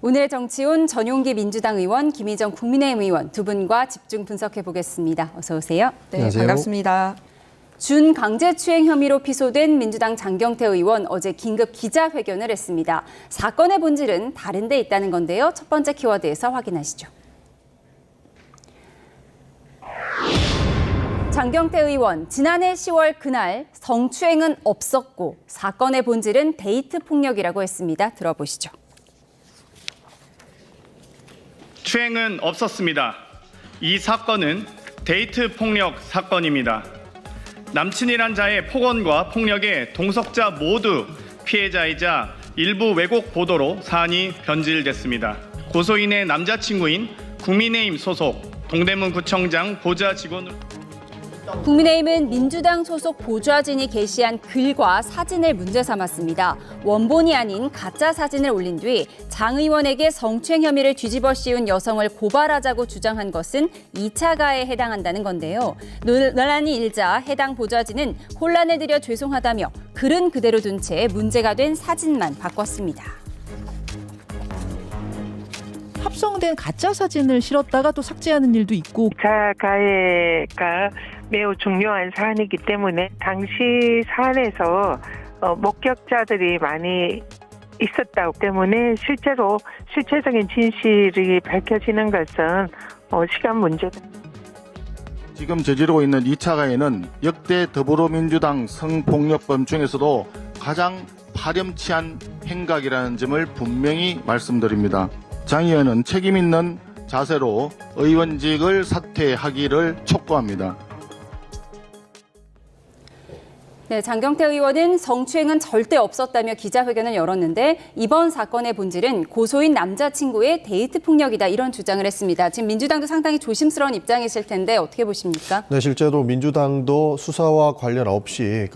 오늘의 정치온 전용기 민주당 의원, 김희정 국민의힘 의원 두 분과 집중 분석해 보겠습니다. 어서 오세요. 네, 안녕하세요. 반갑습니다. 준 강제추행 혐의로 피소된 민주당 장경태 의원 어제 긴급 기자회견을 했습니다. 사건의 본질은 다른 데 있다는 건데요. 첫 번째 키워드에서 확인하시죠. 장경태 의원, 지난해 10월 그날 성추행은 없었고 사건의 본질은 데이트 폭력이라고 했습니다. 들어보시죠. 추행은 없었습니다. 이 사건은 데이트 폭력 사건입니다. 남친이란 자의 폭언과 폭력에 동석자 모두 피해자이자 일부 왜곡 보도로 사안이 변질됐습니다. 고소인의 남자친구인 국민의힘 소속 동대문구청장 보좌 직원으로 국민의힘은 민주당 소속 보좌진이 게시한 글과 사진을 문제 삼았습니다. 원본이 아닌 가짜 사진을 올린 뒤 장 의원에게 성추행 혐의를 뒤집어 씌운 여성을 고발하자고 주장한 것은 2차 가해에 해당한다는 건데요. 논란이 일자 해당 보좌진은 혼란을 드려 죄송하다며 글은 그대로 둔 채 문제가 된 사진만 바꿨습니다. 합성된 가짜 사진을 실었다가 또 삭제하는 일도 있고 2차 가해가 매우 중요한 사안이기 때문에 당시 사안에서 목격자들이 많이 있었다고 때문에 실제로 실체적인 진실이 밝혀지는 것은 시간 문제다. 지금 저지르고 있는 2차 가해는 역대 더불어민주당 성폭력범 중에서도 가장 파렴치한 행각이라는 점을 분명히 말씀드립니다. 장 의원은 책임 있는 자세로 의원직을 사퇴하기를 촉구합니다. 네, 장경태 의원은 성추행은 절대 없었다며 기자회견을 열었는데 이번 사건의 본질은 고소인 남자친구의 데이트 폭력이다 이런 주장을 했습니다. 지금 민주당도 상당히 조심스러운 입장이실 텐데 어떻게 보십니까? 네, 실제로 민주당도 수사와 관련 없이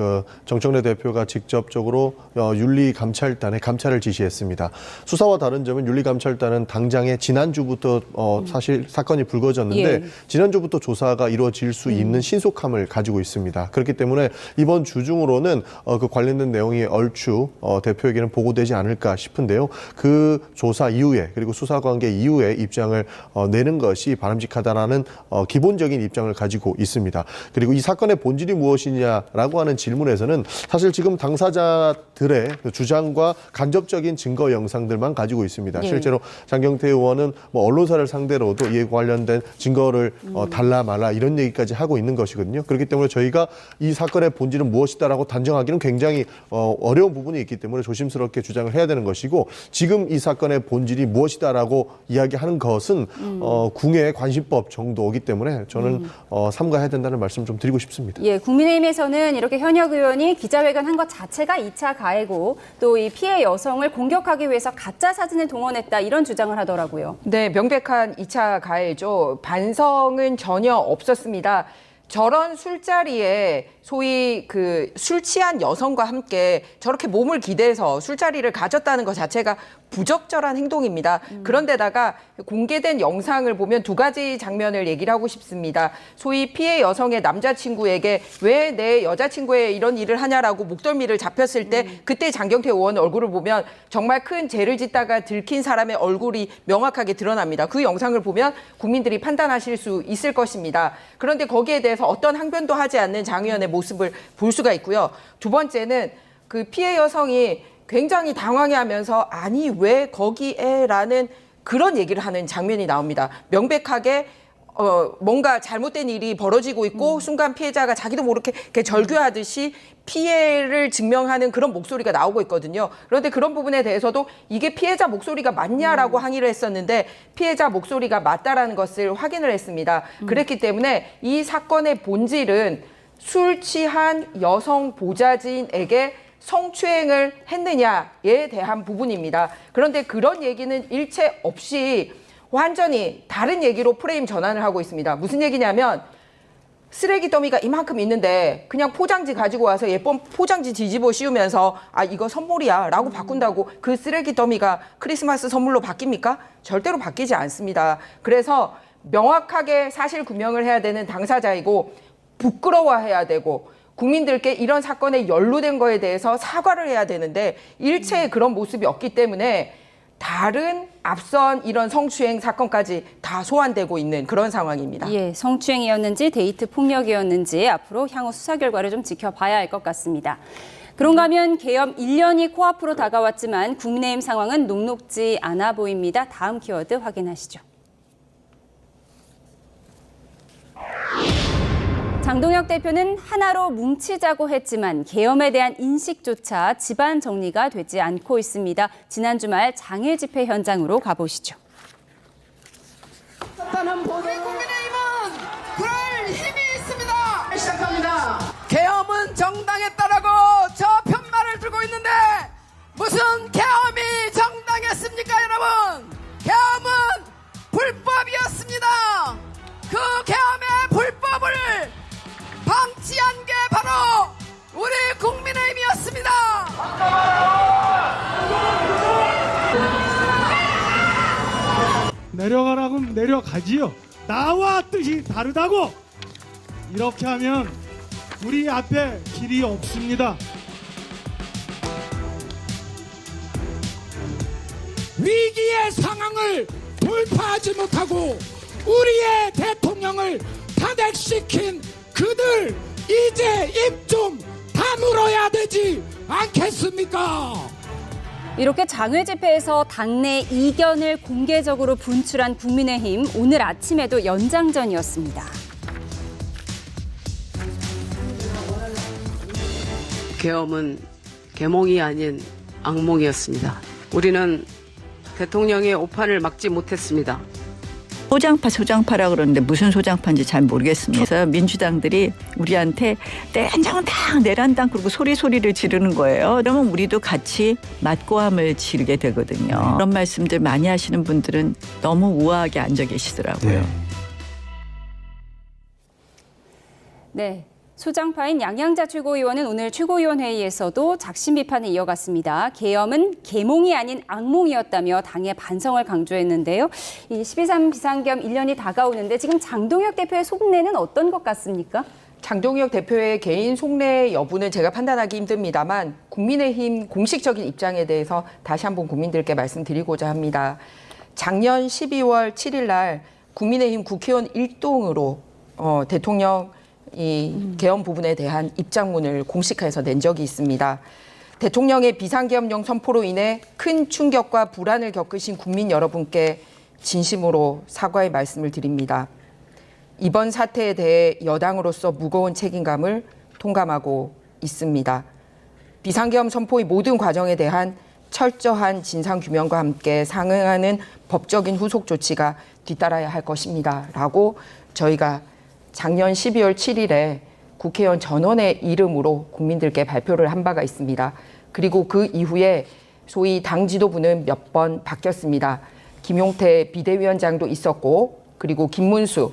정청래 대표가 직접적으로 윤리감찰단에 감찰을 지시했습니다. 수사와 다른 점은 윤리감찰단은 당장에 지난주부터 사실 사건이 불거졌는데 지난주부터 조사가 이루어질 수 있는 신속함을 가지고 있습니다. 그렇기 때문에 이번 주중으로는 그 관련된 내용이 얼추 대표에게는 보고되지 않을까 싶은데요. 그 조사 이후에 그리고 수사 관계 이후에 입장을 내는 것이 바람직하다라는 기본적인 입장을 가지고 있습니다. 그리고 이 사건의 본질이 무엇이냐라고 하는 질문에서는 사실 지금 당사자들의 주장과 간접적인 증거 영상들만 가지고 있습니다. 실제로 장경태 의원은 언론사를 상대로도 이에 관련된 증거를 달라 말라 이런 얘기까지 하고 있는 것이거든요. 그렇기 때문에 저희가 이 사건의 본질은 무엇이다라고 단정하기는 굉장히 어려운 부분이 있기 때문에 조심스럽게 주장을 해야 되는 것이고 지금 이 사건의 본질이 무엇이다라고 이야기하는 것은 궁예 관심법 정도이기 때문에 저는 삼가해야 된다는 말씀 좀 드리고 싶습니다. 예, 국민의힘에서는 이렇게 현역 의원이 기자회견 한 것 자체가 2차 가해고 또 이 피해 여성을 공격하기 위해서 가짜 사진을 동원했다 이런 주장을 하더라고요. 네, 명백한 2차 가해죠. 반성은 전혀 없었습니다. 저런 술자리에 소위 술 취한 여성과 함께 저렇게 몸을 기대서 술자리를 가졌다는 것 자체가 부적절한 행동입니다. 그런데다가 공개된 영상을 보면 두 가지 장면을 얘기를 하고 싶습니다. 소위 피해 여성의 남자친구에게 왜 내 여자친구에 이런 일을 하냐라고 목덜미를 잡혔을 때 그때 장경태 의원 얼굴을 보면 정말 큰 죄를 짓다가 들킨 사람의 얼굴이 명확하게 드러납니다. 그 영상을 보면 국민들이 판단하실 수 있을 것입니다. 그런데 거기에 대해서 어떤 항변도 하지 않는 장 의원의 모습을 볼 수가 있고요. 두 번째는 그 피해 여성이 굉장히 당황해하면서 아니 왜 거기에라는 그런 얘기를 하는 장면이 나옵니다. 명백하게 뭔가 잘못된 일이 벌어지고 있고 순간 피해자가 자기도 모르게 이렇게 절규하듯이 피해를 증명하는 그런 목소리가 나오고 있거든요. 그런데 그런 부분에 대해서도 이게 피해자 목소리가 맞냐라고 항의를 했었는데 피해자 목소리가 맞다라는 것을 확인을 했습니다. 그랬기 때문에 이 사건의 본질은 술 취한 여성 보좌진에게 성추행을 했느냐에 대한 부분입니다. 그런데 그런 얘기는 일체 없이 완전히 다른 얘기로 프레임 전환을 하고 있습니다. 무슨 얘기냐면 쓰레기 더미가 이만큼 있는데 그냥 포장지 가지고 와서 예쁜 포장지 뒤집어 씌우면서 아 이거 선물이야 라고 바꾼다고 그 쓰레기 더미가 크리스마스 선물로 바뀝니까? 절대로 바뀌지 않습니다. 그래서 명확하게 사실 규명을 해야 되는 당사자이고 부끄러워해야 되고 국민들께 이런 사건에 연루된 거에 대해서 사과를 해야 되는데 일체의 그런 모습이 없기 때문에 다른 앞선 이런 성추행 사건까지 다 소환되고 있는 그런 상황입니다. 예, 성추행이었는지 데이트 폭력이었는지 앞으로 향후 수사 결과를 좀 지켜봐야 할 것 같습니다. 그런가 하면 계엄 1년이 코앞으로 다가왔지만 국민의힘 상황은 녹록지 않아 보입니다. 다음 키워드 확인하시죠. 장동혁 대표는 하나로 뭉치자고 했지만 계엄에 대한 인식조차 집안 정리가 되지 않고 있습니다. 지난 주말 장일 집회 현장으로 가보시죠. 국민의힘은 그럴 힘이 있습니다. 시작합니다. 계엄은 정당했다라고 저 편말을 들고 있는데 무슨 계엄이 정당했습니까, 여러분? 계엄은 불법이었습니다. 그 계엄의 불법을 방치한 게 바로 우리 국민의힘이었습니다. 내려가라고 내려가지요. 나와 뜻이 다르다고. 이렇게 하면 우리 앞에 길이 없습니다. 위기의 상황을 돌파하지 못하고 우리의 대통령을 탄핵시킨 그들 이제 입 좀 다물어야 되지 않겠습니까? 이렇게 장외 집회에서 당내 이견을 공개적으로 분출한 국민의힘, 오늘 아침에도 연장전이었습니다. 계엄은 계몽이 아닌 악몽이었습니다. 우리는 대통령의 오판을 막지 못했습니다. 소장파라 그러는데 무슨 소장파인지 잘 모르겠습니다. 그래서 민주당들이 우리한테 내란당 그리고 소리를 지르는 거예요. 그러면 우리도 같이 맞고함을 지르게 되거든요. 그런 말씀들 많이 하시는 분들은 너무 우아하게 앉아 계시더라고요. 네. 소장파인 양양자 최고위원은 오늘 최고위원회의에서도 작심 비판을 이어갔습니다. 계엄은 계몽이 아닌 악몽이었다며 당의 반성을 강조했는데요. 이 12.3 비상계엄 1년이 다가오는데 지금 장동혁 대표의 속내는 어떤 것 같습니까? 장동혁 대표의 개인 속내 여부는 제가 판단하기 힘듭니다만 국민의힘 공식적인 입장에 대해서 다시 한번 국민들께 말씀드리고자 합니다. 작년 12월 7일 날 국민의힘 국회의원 일동으로 대통령 이 계엄 부분에 대한 입장문을 공식화해서 낸 적이 있습니다. 대통령의 비상계엄령 선포로 인해 큰 충격과 불안을 겪으신 국민 여러분께 진심으로 사과의 말씀을 드립니다. 이번 사태에 대해 여당으로서 무거운 책임감을 통감하고 있습니다. 비상계엄 선포의 모든 과정에 대한 철저한 진상규명과 함께 상응하는 법적인 후속 조치가 뒤따라야 할 것입니다. 라고 저희가 작년 12월 7일에 국회의원 전원의 이름으로 국민들께 발표를 한 바가 있습니다. 그리고 그 이후에 소위 당 지도부는 몇 번 바뀌었습니다. 김용태 비대위원장도 있었고 그리고 김문수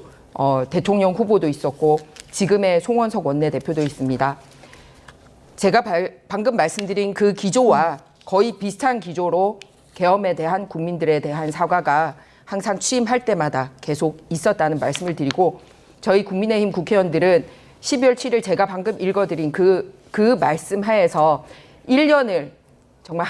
대통령 후보도 있었고 지금의 송원석 원내대표도 있습니다. 제가 방금 말씀드린 그 기조와 거의 비슷한 기조로 계엄에 대한 국민들에 대한 사과가 항상 취임할 때마다 계속 있었다는 말씀을 드리고 저희 국민의힘 국회의원들은 12월 7일 제가 방금 읽어드린 그 말씀 하에서 1년을 정말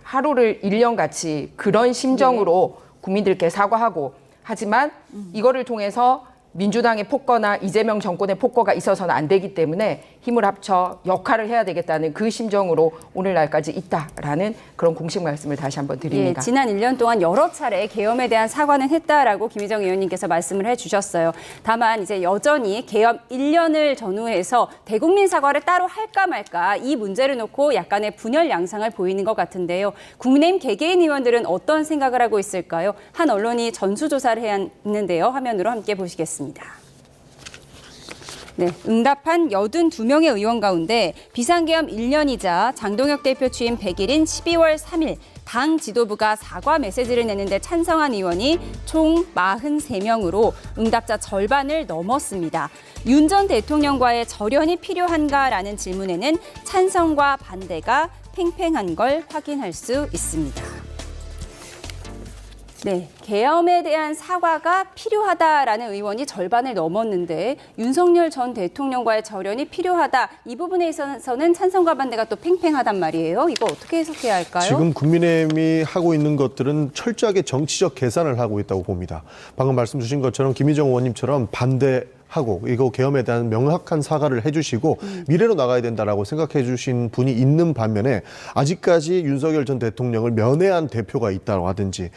하루를 1년같이 그런 심정으로 국민들께 사과하고 하지만 이거를 통해서 민주당의 폭거나 이재명 정권의 폭거가 있어서는 안 되기 때문에 힘을 합쳐 역할을 해야 되겠다는 그 심정으로 오늘날까지 있다라는 그런 공식 말씀을 다시 한번 드립니다. 예, 지난 1년 동안 여러 차례 계엄에 대한 사과는 했다라고 김희정 의원님께서 말씀을 해주셨어요. 다만 이제 여전히 계엄 1년을 전후해서 대국민 사과를 따로 할까 말까 이 문제를 놓고 약간의 분열 양상을 보이는 것 같은데요. 국민의힘 개개인 의원들은 어떤 생각을 하고 있을까요? 한 언론이 전수조사를 했는데요. 화면으로 함께 보시겠습니다. 네, 응답한 82명의 의원 가운데 비상계엄 1년이자 장동혁 대표 취임 100일인 12월 3일 당 지도부가 사과 메시지를 내는데 찬성한 의원이 총 43명으로 응답자 절반을 넘었습니다. 윤 전 대통령과의 절연이 필요한가라는 질문에는 찬성과 반대가 팽팽한 걸 확인할 수 있습니다. 네, 계엄에 대한 사과가 필요하다라는 의원이 절반을 넘었는데 윤석열 전 대통령과의 절연이 필요하다. 이 부분에 있어서는 찬성과 반대가 또 팽팽하단 말이에요. 이거 어떻게 해석해야 할까요? 지금 국민의힘이 하고 있는 것들은 철저하게 정치적 계산을 하고 있다고 봅니다. 방금 말씀 주신 것처럼 김희정 의원님처럼 반대하고 이거 계엄에 대한 명확한 사과를 해주시고 미래로 나가야 된다라고 생각해 주신 분이 있는 반면에 아직까지 윤석열 전 대통령을 면회한 대표가 있다고 하든지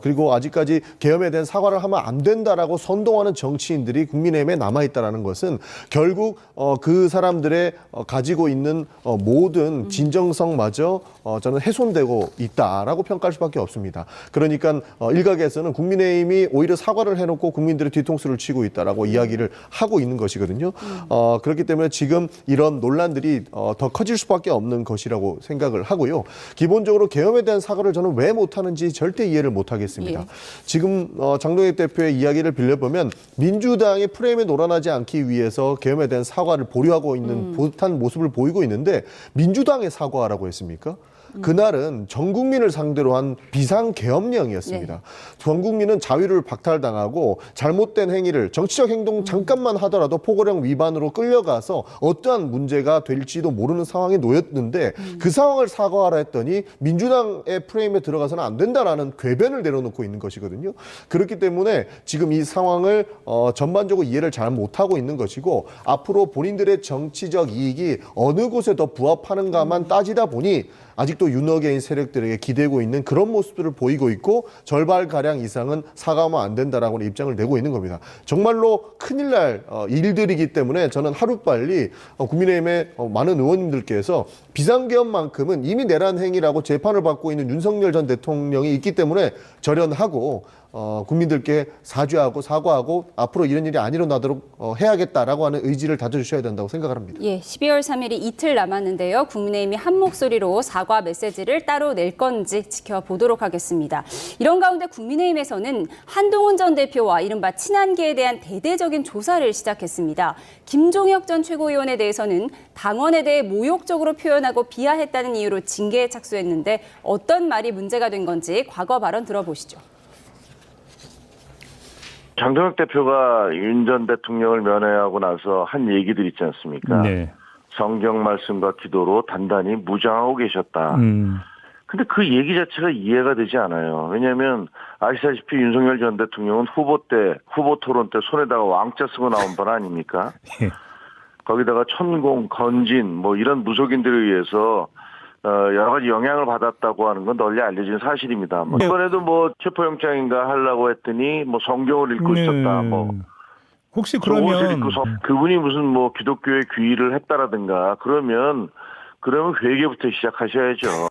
그리고 아직까지 계엄에 대한 사과를 하면 안 된다라고 선동하는 정치인들이 국민의힘에 남아있다는 것은 결국 그 사람들의 가지고 있는 모든 진정성마저 저는 훼손되고 있다라고 평가할 수밖에 없습니다. 그러니까 일각에서는 국민의힘이 오히려 사과를 해놓고 국민들의 뒤통수를 치고 있다라고 이야기를 하고 있는 것이거든요. 그렇기 때문에 지금 이런 논란들이 더 커질 수밖에 없는 것이라고 생각을 하고요. 기본적으로 계엄에 대한 사과를 저는 왜 못하는지 절대 이해를 못하겠습니다. 예. 지금 장동혁 대표의 이야기를 빌려보면 민주당이 프레임에 놀아나지 않기 위해서 계엄에 대한 사과를 보류하고 있는 듯한 모습을 보이고 있는데 민주당의 사과라고 했습니까? 그날은 전 국민을 상대로 한 비상계엄령이었습니다. 네. 전 국민은 자유를 박탈당하고 잘못된 행위를 정치적 행동 잠깐만 하더라도 포고령 위반으로 끌려가서 어떠한 문제가 될지도 모르는 상황에 놓였는데 그 상황을 사과하라 했더니 민주당의 프레임에 들어가서는 안 된다라는 궤변을 내려놓고 있는 것이거든요. 그렇기 때문에 지금 이 상황을 전반적으로 이해를 잘 못하고 있는 것이고 앞으로 본인들의 정치적 이익이 어느 곳에 더 부합하는가만 따지다 보니 아직도 윤어게인 세력들에게 기대고 있는 그런 모습들을 보이고 있고 절반가량 이상은 사과하면 안 된다라고 입장을 내고 있는 겁니다. 정말로 큰일 날 일들이기 때문에 저는 하루빨리 국민의힘의 많은 의원님들께서 비상계엄만큼은 이미 내란 행위라고 재판을 받고 있는 윤석열 전 대통령이 있기 때문에 절연하고 국민들께 사과하고 앞으로 이런 일이 안 일어나도록 해야겠다라고 하는 의지를 다져주셔야 된다고 생각을 합니다. 예, 12월 3일이 이틀 남았는데요. 국민의힘이 한 목소리로 사과 메시지를 따로 낼 건지 지켜보도록 하겠습니다. 이런 가운데 국민의힘에서는 한동훈 전 대표와 이른바 친한계에 대한 대대적인 조사를 시작했습니다. 김종혁 전 최고위원에 대해서는 당원에 대해 모욕적으로 표현하고 비하했다는 이유로 징계에 착수했는데 어떤 말이 문제가 된 건지 과거 발언 들어보시죠. 장동혁 대표가 윤 전 대통령을 면회하고 나서 한 얘기들 있지 않습니까? 네. 성경 말씀과 기도로 단단히 무장하고 계셨다. 근데 그 얘기 자체가 이해가 되지 않아요. 왜냐하면 아시다시피 윤석열 전 대통령은 후보 토론 때 손에다가 왕자 쓰고 나온 분 아닙니까? 거기다가 천공, 건진 뭐 이런 무속인들에 의해서 여러 가지 영향을 받았다고 하는 건 널리 알려진 사실입니다. 뭐 이번에도 뭐 체포영장인가 하려고 했더니 뭐 성경을 읽고 있었다. 뭐 혹시 그러면 그분이 무슨 뭐 기독교의 귀의를 했다라든가 그러면 회개부터 시작하셔야죠.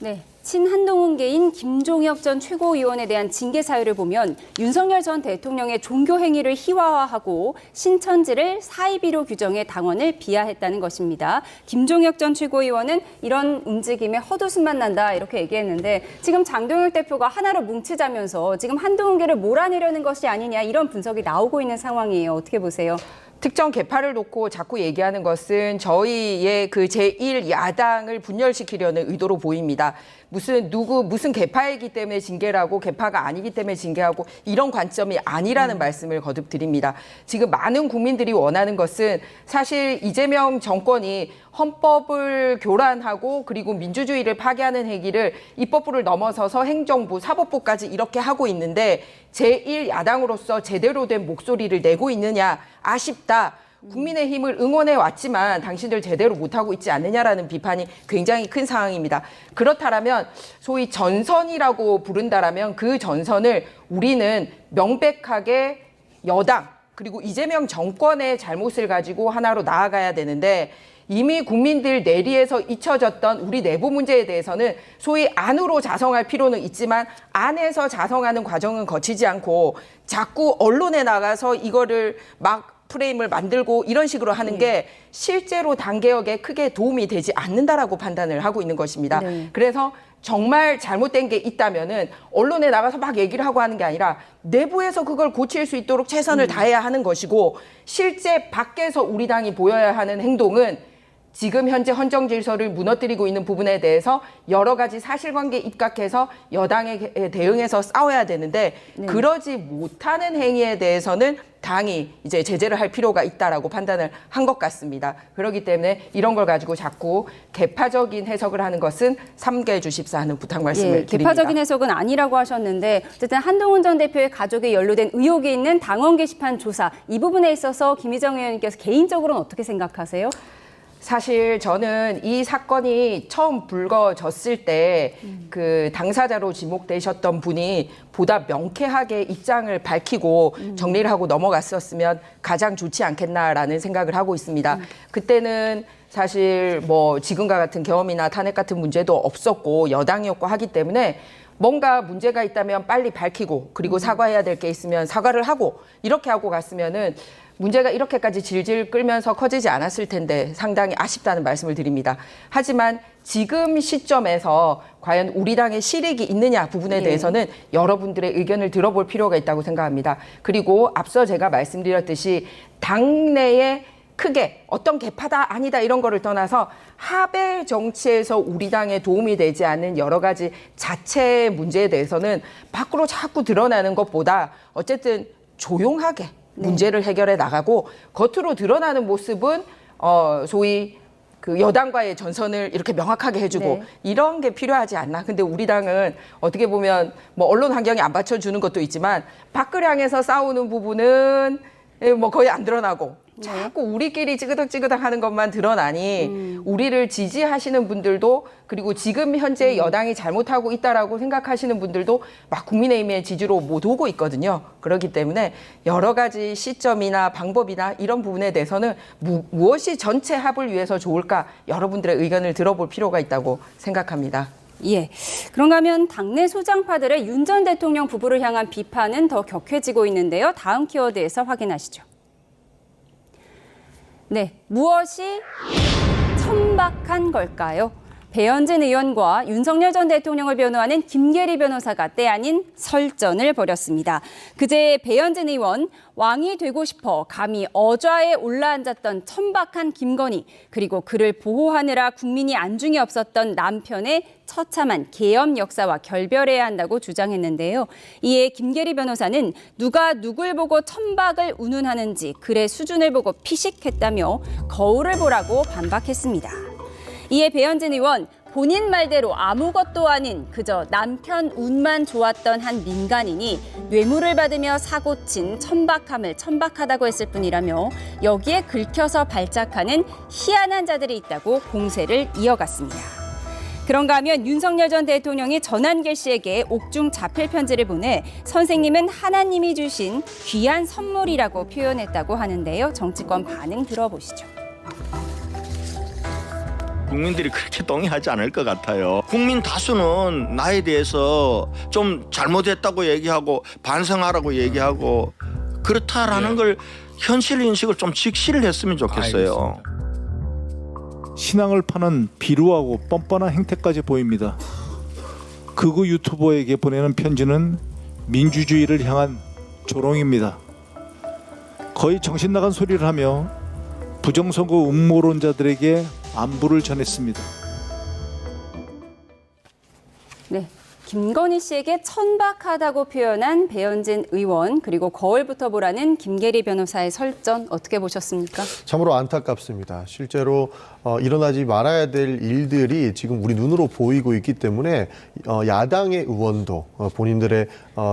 네, 친한동훈계인 김종혁 전 최고위원에 대한 징계 사유를 보면 윤석열 전 대통령의 종교 행위를 희화화하고 신천지를 사이비로 규정해 당원을 비하했다는 것입니다. 김종혁 전 최고위원은 이런 움직임에 헛웃음만 난다 이렇게 얘기했는데 지금 장동혁 대표가 하나로 뭉치자면서 지금 한동훈계를 몰아내려는 것이 아니냐 이런 분석이 나오고 있는 상황이에요. 어떻게 보세요? 특정 계파를 놓고 자꾸 얘기하는 것은 저희의 그 제1야당을 분열시키려는 의도로 보입니다. 무슨 계파이기 때문에 징계라고 계파가 아니기 때문에 징계하고 이런 관점이 아니라는 말씀을 거듭 드립니다. 지금 많은 국민들이 원하는 것은 사실 이재명 정권이 헌법을 교란하고 그리고 민주주의를 파괴하는 행위를 입법부를 넘어서서 행정부, 사법부까지 이렇게 하고 있는데 제1야당으로서 제대로 된 목소리를 내고 있느냐 아쉽다. 국민의힘을 응원해 왔지만 당신들 제대로 못하고 있지 않느냐라는 비판이 굉장히 큰 상황입니다. 그렇다면 소위 전선이라고 부른다라면 그 전선을 우리는 명백하게 여당 그리고 이재명 정권의 잘못을 가지고 하나로 나아가야 되는데 이미 국민들 내리에서 잊혀졌던 우리 내부 문제에 대해서는 소위 안으로 자성할 필요는 있지만 안에서 자성하는 과정은 거치지 않고 자꾸 언론에 나가서 이거를 막 프레임을 만들고 이런 식으로 하는 게 실제로 당개혁에 크게 도움이 되지 않는다라고 판단을 하고 있는 것입니다. 네. 그래서 정말 잘못된 게 있다면은 언론에 나가서 막 얘기를 하고 하는 게 아니라 내부에서 그걸 고칠 수 있도록 최선을 다해야 하는 것이고 실제 밖에서 우리 당이 보여야 하는 행동은 지금 현재 헌정 질서를 무너뜨리고 있는 부분에 대해서 여러 가지 사실관계 입각해서 여당에 대응해서 싸워야 되는데 그러지 못하는 행위에 대해서는 당이 이제 제재를 할 필요가 있다라고 판단을 한 것 같습니다. 그렇기 때문에 이런 걸 가지고 자꾸 개파적인 해석을 하는 것은 삼가해 주십사 하는 부탁 말씀을 드립니다. 개파적인 해석은 아니라고 하셨는데 어쨌든 한동훈 전 대표의 가족에 연루된 의혹이 있는 당원 게시판 조사 이 부분에 있어서 김희정 의원님께서 개인적으로는 어떻게 생각하세요? 사실 저는 이 사건이 처음 불거졌을 때 그 당사자로 지목되셨던 분이 보다 명쾌하게 입장을 밝히고 정리를 하고 넘어갔었으면 가장 좋지 않겠나라는 생각을 하고 있습니다. 그때는 사실 뭐 지금과 같은 계엄이나 탄핵 같은 문제도 없었고 여당이었고 하기 때문에 뭔가 문제가 있다면 빨리 밝히고 그리고 사과해야 될 게 있으면 사과를 하고 이렇게 하고 갔으면은 문제가 이렇게까지 질질 끌면서 커지지 않았을 텐데 상당히 아쉽다는 말씀을 드립니다. 하지만 지금 시점에서 과연 우리 당의 실익이 있느냐 부분에 대해서는 여러분들의 의견을 들어볼 필요가 있다고 생각합니다. 그리고 앞서 제가 말씀드렸듯이 당내에 크게 어떤 개파다 아니다 이런 거를 떠나서 합의 정치에서 우리 당에 도움이 되지 않는 여러 가지 자체 문제에 대해서는 밖으로 자꾸 드러나는 것보다 어쨌든 조용하게 문제를 해결해 나가고 겉으로 드러나는 모습은 소위 그 여당과의 전선을 이렇게 명확하게 해주고 이런 게 필요하지 않나. 근데 우리 당은 어떻게 보면 뭐 언론 환경이 안 받쳐주는 것도 있지만 밖을 향해서 싸우는 부분은 뭐 거의 안 드러나고 자꾸 우리끼리 찌그덕찌그덕 하는 것만 드러나니 우리를 지지하시는 분들도 그리고 지금 현재 여당이 잘못하고 있다라고 생각하시는 분들도 막 국민의힘의 지지로 못 오고 있거든요. 그렇기 때문에 여러 가지 시점이나 방법이나 이런 부분에 대해서는 무엇이 전체 합을 위해서 좋을까 여러분들의 의견을 들어볼 필요가 있다고 생각합니다. 예. 그런가 하면 당내 소장파들의 윤 전 대통령 부부를 향한 비판은 더 격해지고 있는데요. 다음 키워드에서 확인하시죠. 네, 무엇이 천박한 걸까요? 배현진 의원과 윤석열 전 대통령을 변호하는 김계리 변호사가 때 아닌 설전을 벌였습니다. 그제 배현진 의원, 왕이 되고 싶어 감히 어좌에 올라앉았던 천박한 김건희, 그리고 그를 보호하느라 국민이 안중에 없었던 남편의 처참한 계엄 역사와 결별해야 한다고 주장했는데요. 이에 김계리 변호사는 누가 누굴 보고 천박을 운운하는지 글의 수준을 보고 피식했다며 거울을 보라고 반박했습니다. 이에 배현진 의원, 본인 말대로 아무것도 아닌 그저 남편 운만 좋았던 한 민간인이 뇌물을 받으며 사고친 천박함을 천박하다고 했을 뿐이라며 여기에 긁혀서 발작하는 희한한 자들이 있다고 공세를 이어갔습니다. 그런가 하면 윤석열 전 대통령이 전한길 씨에게 옥중 자필 편지를 보내 선생님은 하나님이 주신 귀한 선물이라고 표현했다고 하는데요. 정치권 반응 들어보시죠. 국민들이 그렇게 동의하지 않을 것 같아요. 국민 다수는 나에 대해서 좀 잘못했다고 얘기하고 반성하라고 얘기하고 그렇다라는 걸 현실 인식을 좀 직시를 했으면 좋겠어요. 알겠습니다. 신앙을 파는 비루하고 뻔뻔한 행태까지 보입니다. 극우 유튜버에게 보내는 편지는 민주주의를 향한 조롱입니다. 거의 정신 나간 소리를 하며 부정선거 음모론자들에게 안부를 전했습니다. 네, 김건희 씨에게 천박하다고 표현한 배현진 의원 그리고 거울부터 보라는 김계리 변호사의 설전 어떻게 보셨습니까? 참으로 안타깝습니다. 실제로 일어나지 말아야 될 일들이 지금 우리 눈으로 보이고 있기 때문에 야당의 의원도 본인들의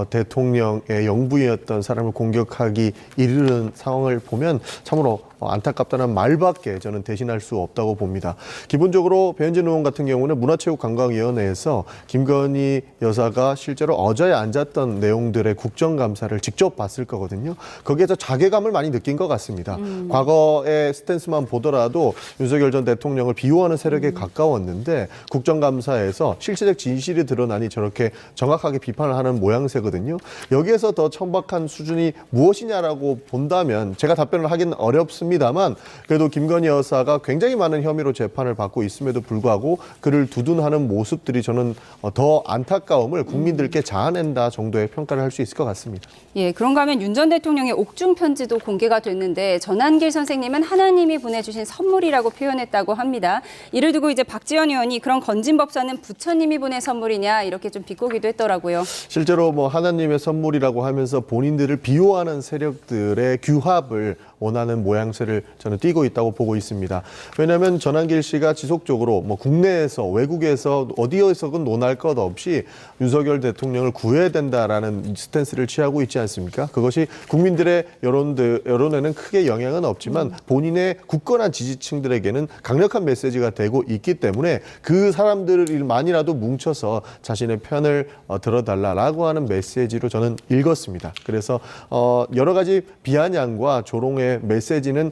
대통령의 영부인이었던 사람을 공격하기 이르는 상황을 보면 참으로 안타깝다는 말밖에 저는 대신할 수 없다고 봅니다. 기본적으로 배현진 의원 같은 경우는 문화체육관광위원회에서 김건희 여사가 실제로 어좌에 앉았던 내용들의 국정감사를 직접 봤을 거거든요. 거기에서 자괴감을 많이 느낀 것 같습니다. 과거의 스탠스만 보더라도 윤석열 전 대통령을 비호하는 세력에 가까웠는데 국정감사에서 실체적 진실이 드러나니 저렇게 정확하게 비판을 하는 모양새거든요. 여기에서 더 천박한 수준이 무엇이냐라고 본다면 제가 답변을 하긴 어렵습니다. 합니다만 그래도 김건희 여사가 굉장히 많은 혐의로 재판을 받고 있음에도 불구하고 그를 두둔하는 모습들이 저는 더 안타까움을 국민들께 자아낸다 정도의 평가를 할 수 있을 것 같습니다. 예, 그런가 하면 윤 전 대통령의 옥중 편지도 공개가 됐는데 전한길 선생님은 하나님이 보내주신 선물이라고 표현했다고 합니다. 이를 두고 이제 박지원 의원이 그런 건진법사는 부처님이 보낸 선물이냐 이렇게 좀 비꼬기도 했더라고요. 실제로 뭐 하나님의 선물이라고 하면서 본인들을 비호하는 세력들의 규합을 원하는 모양새를 저는 띠고 있다고 보고 있습니다. 왜냐하면 전한길 씨가 지속적으로 뭐 국내에서 외국에서 어디에서건 논할 것 없이 윤석열 대통령을 구해야 된다라는 스탠스를 취하고 있지 않습니까? 그것이 국민들의 여론에는 크게 영향은 없지만 본인의 굳건한 지지층들에게는 강력한 메시지가 되고 있기 때문에 그 사람들만이라도 뭉쳐서 자신의 편을 들어달라라고 하는 메시지로 저는 읽었습니다. 그래서 여러 가지 비아냥과 조롱의 메시지는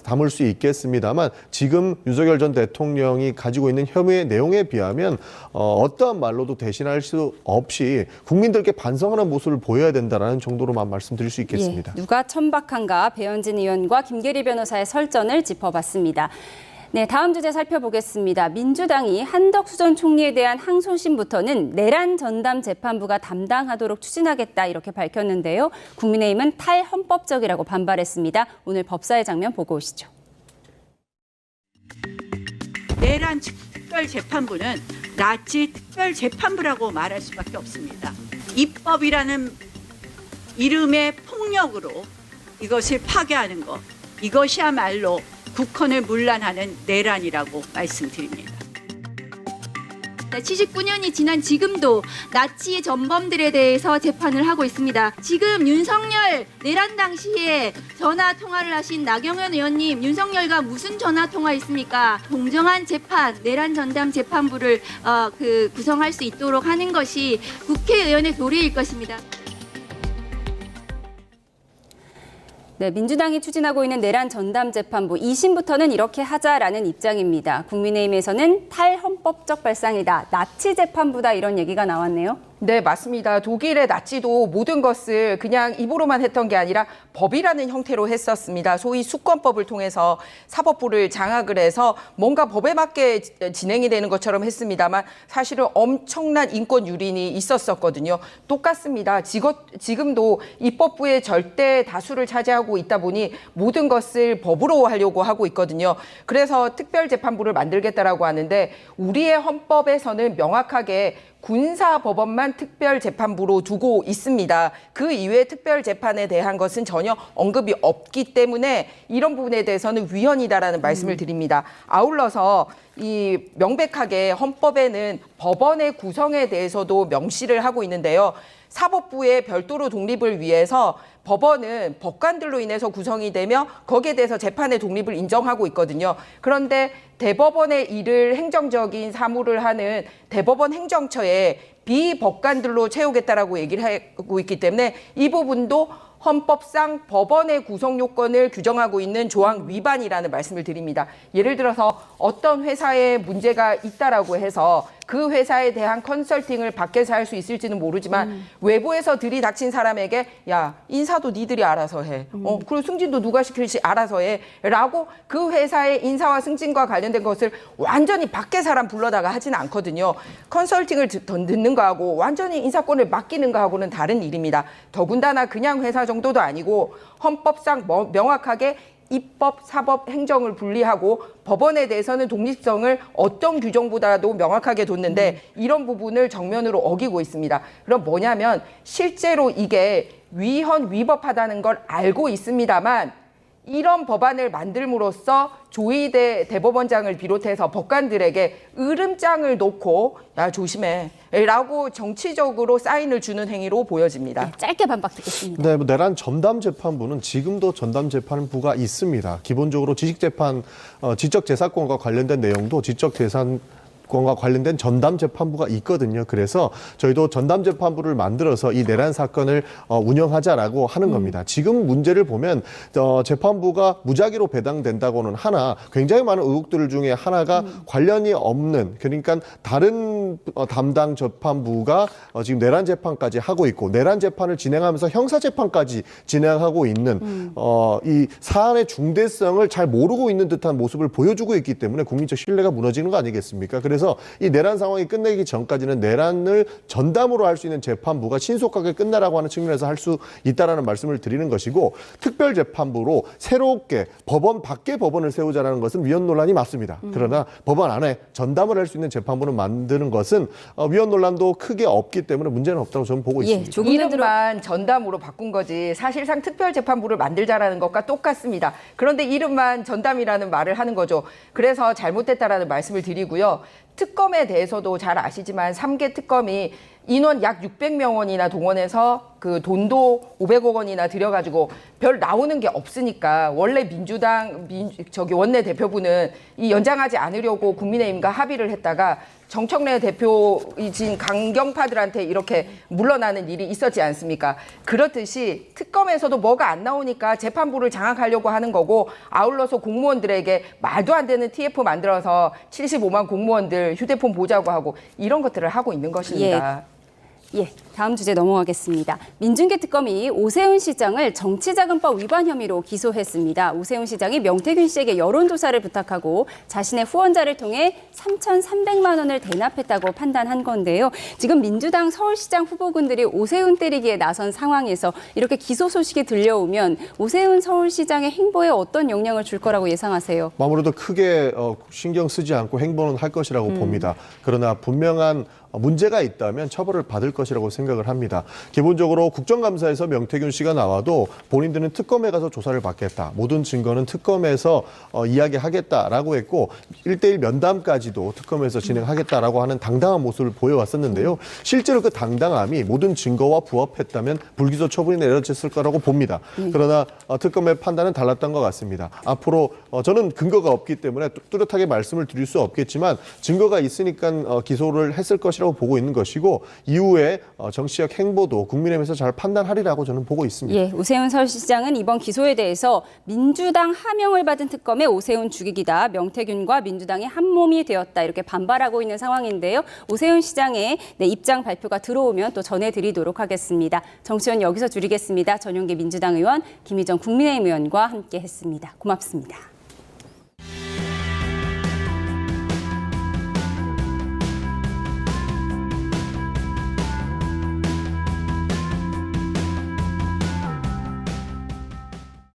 담을 수 있겠습니다만 지금 윤석열 전 대통령이 가지고 있는 혐의의 내용에 비하면 어떠한 말로도 대신할 수 없이 국민들께 반성하는 모습을 보여야 된다는 정도로만 말씀드릴 수 있겠습니다. 예, 누가 천박한가 배현진 의원과 김계리 변호사의 설전을 짚어봤습니다. 네, 다음 주제 살펴보겠습니다. 민주당이 한덕수 전 총리에 대한 항소심부터는 내란 전담 재판부가 담당하도록 추진하겠다 이렇게 밝혔는데요. 국민의힘은 탈헌법적이라고 반발했습니다. 오늘 법사의 장면 보고 오시죠. 내란 특별재판부는 나치 특별재판부라고 말할 수밖에 없습니다. 입법이라는 이름의 폭력으로 이것을 파괴하는 것, 이것이야말로 국헌을 문란하는 내란이라고 말씀드립니다. 79년이 지난 지금도 나치 전범들에 대해서 재판을 하고 있습니다. 지금 윤석열 내란 당시에 전화 통화를 하신 나경원 의원님, 윤석열과 무슨 전화 통화했습니까? 공정한 재판, 내란 전담 재판부를 구성할 수 있도록 하는 것이 국회의원의 도리일 것입니다. 네, 민주당이 추진하고 있는 내란 전담 재판부 2심부터는 이렇게 하자라는 입장입니다. 국민의힘에서는 탈헌법적 발상이다, 나치 재판부다 이런 얘기가 나왔네요. 네, 맞습니다. 독일의 나치도 모든 것을 그냥 입으로만 했던 게 아니라 법이라는 형태로 했었습니다. 소위 수권법을 통해서 사법부를 장악을 해서 뭔가 법에 맞게 진행이 되는 것처럼 했습니다만 사실은 엄청난 인권 유린이 있었었거든요. 똑같습니다. 지금도 입법부의 절대 다수를 차지하고 있다 보니 모든 것을 법으로 하려고 하고 있거든요. 그래서 특별재판부를 만들겠다라고 하는데 우리의 헌법에서는 명확하게 군사법원만 특별재판부로 두고 있습니다. 그 이외의 특별재판에 대한 것은 전혀 언급이 없기 때문에 이런 부분에 대해서는 위헌이다라는 말씀을 드립니다. 아울러서 이 명백하게 헌법에는 법원의 구성에 대해서도 명시를 하고 있는데요. 사법부의 별도로 독립을 위해서 법원은 법관들로 인해서 구성이 되며 거기에 대해서 재판의 독립을 인정하고 있거든요. 그런데 대법원의 일을 행정적인 사무를 하는 대법원 행정처에 비법관들로 채우겠다라고 얘기를 하고 있기 때문에 이 부분도 헌법상 법원의 구성 요건을 규정하고 있는 조항 위반이라는 말씀을 드립니다. 예를 들어서 어떤 회사에 문제가 있다라고 해서 그 회사에 대한 컨설팅을 밖에서 할 수 있을지는 모르지만 외부에서 들이닥친 사람에게 야, 인사도 니들이 알아서 해. 그리고 승진도 누가 시킬지 알아서 해. 라고 그 회사의 인사와 승진과 관련된 것을 완전히 밖에 사람 불러다가 하지는 않거든요. 컨설팅을 듣는 거하고 완전히 인사권을 맡기는 거하고는 다른 일입니다. 더군다나 그냥 회사 정도도 아니고 헌법상 명확하게 입법, 사법, 행정을 분리하고 법원에 대해서는 독립성을 어떤 규정보다도 명확하게 뒀는데 이런 부분을 정면으로 어기고 있습니다. 그럼 뭐냐면 실제로 이게 위헌, 위법하다는 걸 알고 있습니다만 이런 법안을 만들므로써 조희대 대법원장을 비롯해서 법관들에게 으름장을 놓고 야 조심해 라고 정치적으로 사인을 주는 행위로 보여집니다. 네, 짧게 반박 듣겠습니다. 네, 내란 전담 재판부는 지금도 전담 재판부가 있습니다. 기본적으로 지적재산권과 관련된 내용도 지적재산 건과 관련된 전담 재판부가 있거든요. 그래서 저희도 전담 재판부를 만들어서 이 내란 사건을 운영하자라고 하는 겁니다. 지금 문제를 보면 재판부가 무작위로 배당된다고는 하나 굉장히 많은 의혹들 중에 하나가 관련이 없는, 그러니까 다른 담당 재판부가 지금 내란 재판까지 하고 있고 내란 재판을 진행하면서 형사 재판까지 진행하고 있는 이 사안의 중대성을 잘 모르고 있는 듯한 모습을 보여주고 있기 때문에 국민적 신뢰가 무너지는 거 아니겠습니까? 그래서 이 내란 상황이 끝내기 전까지는 내란을 전담으로 할 수 있는 재판부가 신속하게 끝나라고 하는 측면에서 할 수 있다라는 말씀을 드리는 것이고, 특별재판부로 새롭게 법원 밖에 법원을 세우자라는 것은 위헌 논란이 맞습니다. 그러나 법원 안에 전담을 할 수 있는 재판부를 만드는 것은 위헌 논란도 크게 없기 때문에 문제는 없다고 저는 보고 있습니다. 이름만 전담으로 바꾼 거지 사실상 특별재판부를 만들자라는 것과 똑같습니다. 그런데 이름만 전담이라는 말을 하는 거죠. 그래서 잘못됐다라는 말씀을 드리고요. 특검에 대해서도 잘 아시지만 3개 특검이 인원 약 600명 원이나 동원해서 그 돈도 500억 원이나 들여가지고 별 나오는 게 없으니까 원래 민주당 원내대표부는 이 연장하지 않으려고 국민의힘과 합의를 했다가 정청래 대표이신 강경파들한테 이렇게 물러나는 일이 있었지 않습니까? 그렇듯이 특검에서도 뭐가 안 나오니까 재판부를 장악하려고 하는 거고, 아울러서 공무원들에게 말도 안 되는 TF 만들어서 75만 공무원들 휴대폰 보자고 하고 이런 것들을 하고 있는 것입니다. 예, 다음 주제 넘어가겠습니다. 민중계 특검이 오세훈 시장을 정치자금법 위반 혐의로 기소했습니다. 오세훈 시장이 명태균 씨에게 여론조사를 부탁하고 자신의 후원자를 통해 3,300만 원을 대납했다고 판단한 건데요. 지금 민주당 서울시장 후보군들이 오세훈 때리기에 나선 상황에서 이렇게 기소 소식이 들려오면 오세훈 서울시장의 행보에 어떤 영향을 줄 거라고 예상하세요? 아무래도 크게 신경 쓰지 않고 행보는 할 것이라고 봅니다. 그러나 분명한 문제가 있다면 처벌을 받을 것이라고 생각을 합니다. 기본적으로 국정감사에서 명태균 씨가 나와도 본인들은 특검에 가서 조사를 받겠다, 모든 증거는 특검에서 이야기하겠다라고 했고 1대1 면담까지도 특검에서 진행하겠다라고 하는 당당한 모습을 보여왔었는데요. 실제로 그 당당함이 모든 증거와 부합했다면 불기소 처분이 내려졌을 거라고 봅니다. 그러나 특검의 판단은 달랐던 것 같습니다. 앞으로 저는 근거가 없기 때문에 뚜렷하게 말씀을 드릴 수 없겠지만 증거가 있으니까 기소를 했을 것이라고 보고 있는 것이고, 이후에 정치적 행보도 국민의힘에서 잘 판단하리라고 저는 보고 있습니다. 예, 오세훈 서울시장은 이번 기소에 대해서 민주당 하명을 받은 특검의 오세훈 죽이기다, 명태균과 민주당이 한 몸이 되었다, 이렇게 반발하고 있는 상황인데요. 오세훈 시장의 입장 발표가 들어오면 또 전해드리도록 하겠습니다. 정치원 여기서 줄이겠습니다. 전용기 민주당 의원, 김희정 국민의힘 의원과 함께했습니다. 고맙습니다.